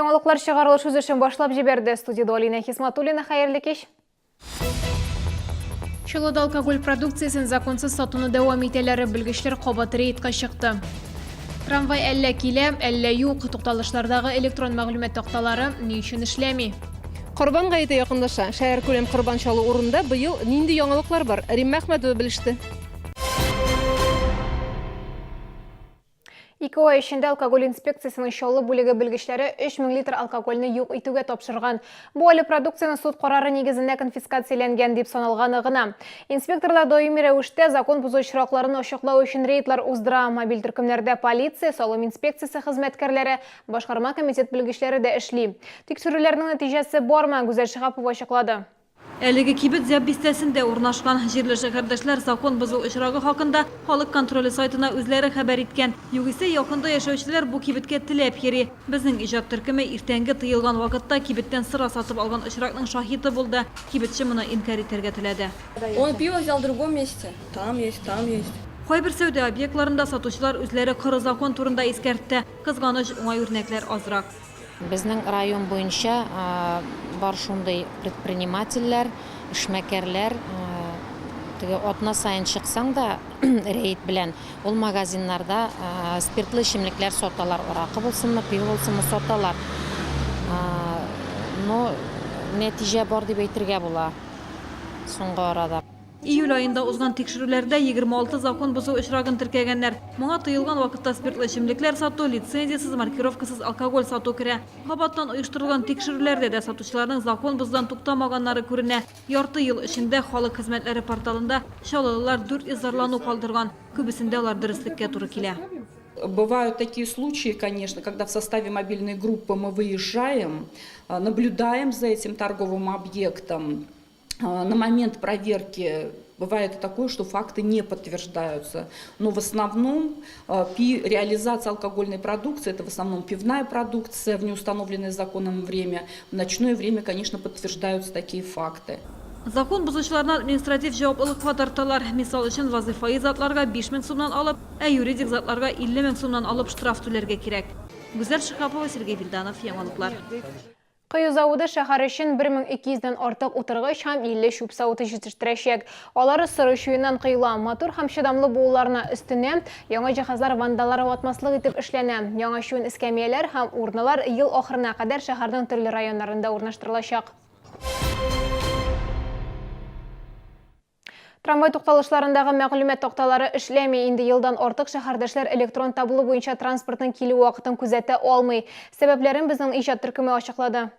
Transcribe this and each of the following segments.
Яңалыклар чыгарылыш үзешен башлап җибәрде. Студияда Алина Хисматуллина, хәерле кич. Чолода алкоголь продукциясын законсыз сатуны дәвам итәләре белгечләр кабат рейдка чыкты. Трамвай әллә килә, әллә юк, тукталышлардагы электрон мәгълүмат такталары ни өчен эшләми? Корбан гаете якынлаша. Шәһәр күләм корбан чалу урында быел нинди яңалыклар бар? Римма Әхмәтова белеште. 2 ай эчендә алкоголь инспекциясының чалу бүлеге белгечләре 3000 литр алкогольне юк итүгә тапшырган. Бу әле продукцияны суд карары нигезендә конфискацияләнгән дип саналганы гына. Инспекторлар даими рәвештә закон бозу очракларын ачыклау өчен рейдлар уздыра. Мобиль төркемнәрдә полиция, салым инспекциясе хезмәткәрләре, башкарма комитет белгечләре дә эшли. Тикшерүләрнең нәтиҗәсе бармы, Гүзәл Шихапова ачыклады. Әлеге кибет зәп бистәсендә урнашкан җирле шәһәрдәшләр закон бозу очрагы хакында халык контроле сайтына үзләре хәбәр иткән. Югыйсә якында яшәүчеләр бу кибеткә теләп йөри. Безнең иҗат төркеме иртәнге тыелган вакытта кибеттән сыра сатып алган очракның шаһиты булды. Кибетче моны инкар итәргә теләде. Он пиво взял в другом месте. Там есть, там есть. Кайбер сәүдә объектларында сатучылар үзләре коры закон турында искәртте. Кызганыч уңай үрнәкләр азрак. Безнең район буенча бар шундый предпринимательләр, эшмәкәрләр, теге атна сайын чыксаң да рейд белән ул магазиннарда спиртлы эчемлекләр саталар, аракы булсынмы, пиво булсынмы саталар. Но нәтиҗә бар дип әйтергә була соңгы арада. Июль айында узган тикшерүләрдә 26 закон бозу очрагын теркәгәннәр. Моңа тыелган вакытта спиртлы эчемлекләр сату, лицензиясыз, маркировкасыз алкоголь сату керә. Кабаттан оештырылган тикшерүләрдә дә сатучыларның закон бозудан туктамаганнары күренә. Ярты ел эчендә халык хезмәтләре порталында чалылылар 400 зарлану калдырган. Күбесендә алар дөреслеккә туры килә. Бывают такие случаи, конечно, когда в составе мобильной группы мы выезжаем, наблюдаем за этим торговым объектом. На момент проверки бывает такое, что факты не подтверждаются. Но в основном реализация алкогольной продукции, это в основном пивная продукция в неустановленное законом время. В ночное время, конечно, подтверждаются такие факты. Закон бозучыларына административ җаваплылыкка тарталар. Мисал өчен вазифаи затларга 5000 сумнан алып, юридик затларга 50000 сумнан алып штраф түләргә кирәк. Гүзәл Шихапова, Сергей Вильданов, Яңалыклар. Кыю заводы шәһәр өчен 1200-дән артык утыргыч һәм 50 шүп савыты җитештерәчәк. Алары сыры чуеннан кыйла, мотор һәм чыдамлы булуларына үстенә яңа җиһазлар вандалар ватмаслык итеп эшләнә. Яңа чуен эскәмияләр һәм урыннар ел ахырына кадәр шәһәрнең төрле районнарында урнаштырылачак. Трамвай тукталышларындагы мәгълүмат такталары эшләми. Инде елдан артык шәһәрдәшләр электрон табло буенча транспортның килү вакытын күзәтә алмый. Сәбәпләрен безнең иҗат төркеме ачыклады.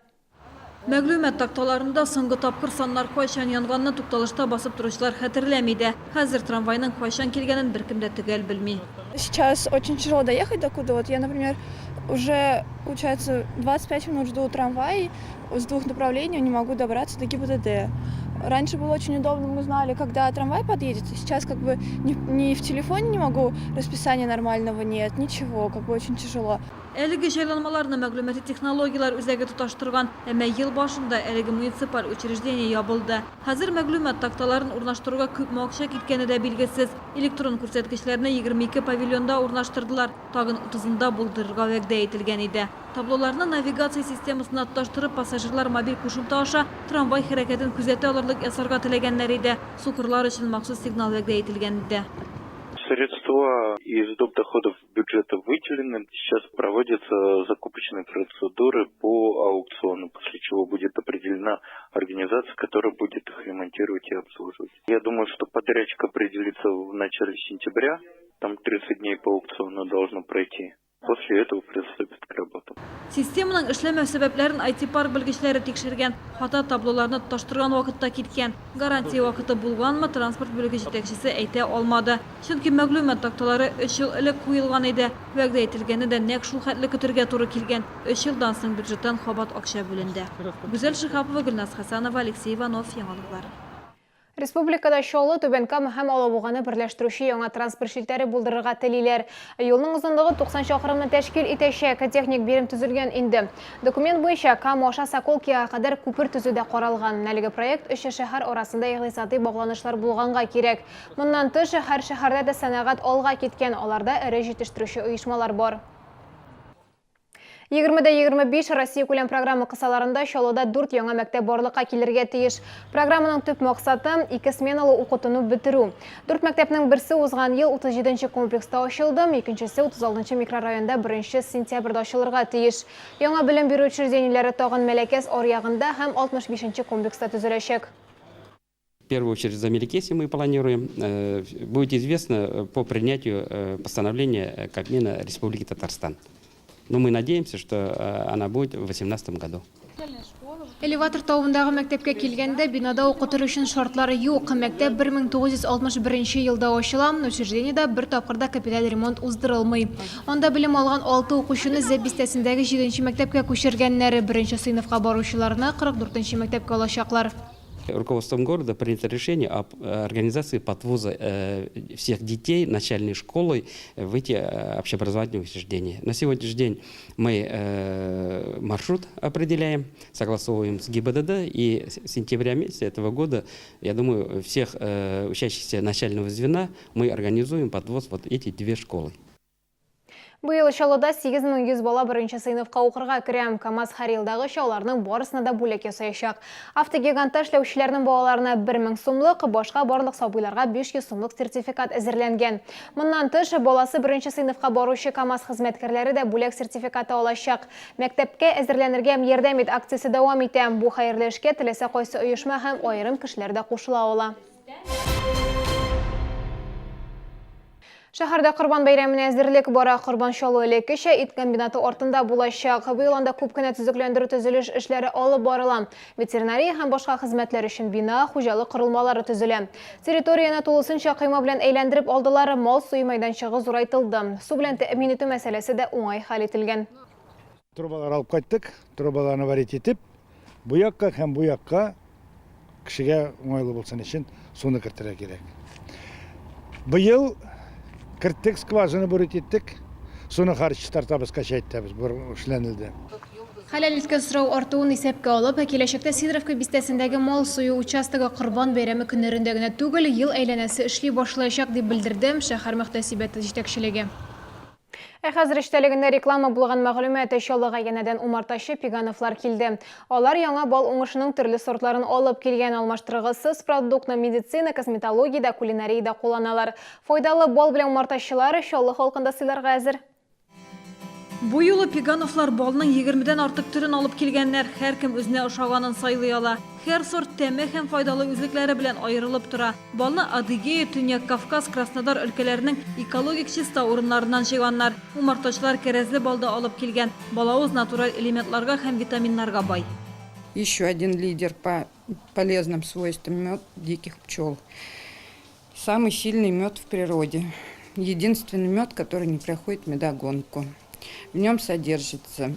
Мәгълүмат такталарында соңгы тапкыр саннар кайчан янганны тукталышта басып торучылар хәтерләми дә. Хәзер трамвайның кайчан килгәнен беркем дә төгәл белми. Сейчас очень тяжело доехать докуда. Вот я, например, уже, получается, 25 минут жду трамвай с двух направлений, не могу добраться до ГИБДД. Раньше было очень удобно, мы знали, когда трамвай подъедет. Сейчас как бы ни в телефоне не могу, расписания нормального нет, ничего, как бы очень тяжело. Әлеге җайланмаларны мәгълүмати технологиялар үзәге тоташтырган, әмма ел башында әлеге муниципаль учреждение ябылды. Хәзер мәгълүмат такталарын урнаштыруга күпме акча киткәне дә билгесез. Электрон күрсәткечләрне 22 павильонда урнаштырдылар, тагын 30-ында булдырырга вәгъдә ителгән иде. Таблоларны навигация системасына тоташтырып, пассажирлар мобиль кушымта аша трамвай хәрәкәтен күзәтә алырлык ясарга теләгәннәр иде. Сукырлар өчен махсус сигнал вәгъдә ителгән иде. Средства из доп. Доходов бюджета выделены. Сейчас проводятся закупочные процедуры по аукциону, после чего будет определена организация, которая будет их ремонтировать и обслуживать. Я думаю, что подрядчик определится в начале сентября. Там 30 дней по аукциону должно пройти. После этого приступит к работам. Системаның эшләмәү сәбәпләрен IT-парк белгечләре тикшергән. Хата таблоларны тоташтырган вакытта киткән. Гарантия вакыты булганмы, транспорт бүлеге җитәкчесе әйтә алмады. Чөнки мәгълүмат такталары 3 ел элек куелган иде. Вәгъдә ителгәне дә нәкъ шул хәтле көтәргә туры килгән. 3 елдан соң бюджеттан кабат акча бүленде. Гүзәл Шихапова, Гөлназ Хәсәнова, Алексей Иванов, Яңалыклар. Республикада Чаллы, Түбәнкам һәм Алабуганы берләштерүче яңа транспорт шилтәре булдырырга телиләр. Юлның озынлыгы 90 чакрымны тәшкил итәчәк, техник бирем төзелгән инде. Документ буенча Кама аша Соколкига кадәр күпер төзүдә каралган. Әлеге проект өче шәһәр арасында икътисади багланышлар булганга кирәк. Моннан тыш һәр шәһәрдә дә сәнәгать алга киткән, аларда эре җитештерүче оешмалар бар. 20-25 Россия күләм программа кысаларында Шалода 4 яңа мәктәп барлыкка килергә тиеш. Программаның төп максаты 2 сменалы укытуны бетерү. 4 мәктәпнең берсе узган ел 37-нче комплекста ачылды, икенчесе 36-нчы микрорайонда 1 сентябрьдә ачылырга тиеш. Яңа белем бирү учреждениеләре тагын Мәләкәс аръягында һәм 65-нче комплекста төзеләчәк. В первую очередь за Мелекеси мы планируем. Будет известно по принятию постановления Кабмина Республики Татарстан. Но мы надеемся, что она будет в 2018 году. Элеватор тавындагы мәктәпкә килгәндә бинада укытыр өчен шартлары юк. Мәктәп 1961 елда ачыла, учреждениедә бер тапкырда капиталь ремонт уздырылмый. Анда белем алган 6 укучыны Зәп бистәсендәге 7-нче мәктәпкә күчергәннәр, 1-нче сыйныфка баручыларны 44-нче мәктәпкә алачаклар. Руководством города принято решение об организации подвоза всех детей начальной школы в эти общеобразовательные учреждения. На сегодняшний день мы маршрут определяем, согласовываем с ГИБДД, и с сентября месяца этого года, я думаю, всех учащихся начального звена мы организуем подвоз вот эти 2 школы. Быел Шалода 8100 бала 1-нче сыйныфка укырга керә. КамАЗ һәр елдагы аларның барысына да бүләк ясаячак. Автогигантта эшләүчеләрнең балаларына 1000 сумлык, башка барлык сабыйларга 500 сумлык сертификат әзерләнгән. Моннан тыш, баласы 1-нче сыйныфка баручы КамАЗ хезмәткәрләре дә бүләк сертификаты алачак. Мәктәпкә әзерләнергә ярдәм ит акциясе дәвам итә. Бу хәерле эшкә теләсә кайсы оешма һәм аерым кешеләр дә кушыла ала. Шәһәрдә Корбан бәйрәменә әзерлек бара. Корбан чалу элеккечә ит комбинаты артында булачак. Быел анда күп кенә төзекләндерү төзелеш эшләре алып барыла. Ветеринария һәм башка хезмәтләр өчен бина, хуҗалык корылмалары төзелә. Территорияны тулысынча кыйма белән әйләндереп алдылар, мал суы мәйданчыгы зурайтылды. Су белән тәэмин итү мәсьәләсе дә уңай хәл ителгән. Трубалар алып кайттык, трубаларны варит итеп, бу якка һәм бу якка кешегә уңайлы булсын өчен суны кертергә кирәк. Быел кірттік, скважины бұрыт еттік, соны қаршы тартабыз качайттабыз, бұл эшләнелде. Хәләл иткән сорау артуын исәпкә алып, киләчәктә Сидоровка бистәсендәге мал суы участогы Корбан бәйрәме көннәрендә генә түгел, ел әйләнәсе эшли башлаячак дип белдерде шәһәр мөхтәсибәте җитәкчелеге. Хәзер эштәлегендә реклама булган мәгълүмат Шалога янәдән умартачы Пигановлар килде. Алар яңа бал уңышының төрле сортларын алып килгән, алмаштыргысыз продуктны медицина, косметологиядә, кулинариядә кулланалар. Файдалы бал белән умартачылар Шаллы халкында сыйларга әзер. Бу юлы Пигановлар балның 20дән артык төрен алып килгәннәр, һәркем үзенә ошаганын сайлый ала. Һәр сорт тәме һәм файдалы үзлекләре белән аерылып тора. Балны Адыгея, Төньяк Кавказ, Краснодар өлкәләренең экологик чиста урыннарыннан җыйганнар. Умартачылар кәрәзле балды алып килгән. Балавыз натураль элементларга һәм витаминнарга бай. Еще один лидер по полезным свойствам – мед диких пчел. Самый сильный мед в природе. Единственный мед, который не проходит медогонку. В нем содержится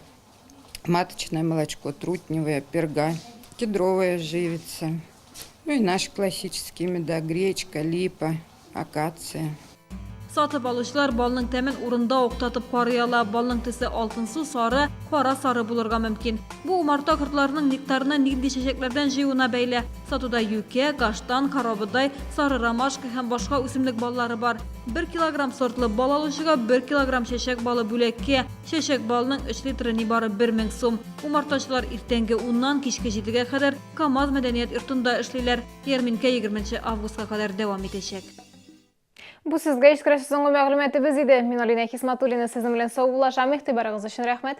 маточное молочко, трутневое, перга, кедровая живица, ну и наши классические меда, гречка, липа, акация. Сатып алучылар балның тәмен урында уктатып карый ала. Балның төсе алтын су, сары, кара сары булырга мөмкин. Бу умарта кортларының нектарына нинди чәчәкләрдән җыюына бәйле. Сатуда юкә, каштан, карабыдай, сары ромашка һәм башка үсемлек баллары бар. 1 килограмм сортлы бал алучыга 1 килограмм чәчәк балы бүләккә. Чәчәк балының 3 литры нибары 1000 сум. Умартачылар иртәнге 10-нан кичке 7-гә кадәр КамАЗ мәдәният йортында эшлиләр. Ярминкә 20 августка кадәр дәвам итәчәк. Бу сезгә искәрәш соңгы мәгълүматыбыз иде. Мин Алина Хисматуллина сезнең белән сау булашам. Игътибарыгыз өчен рәхмәт.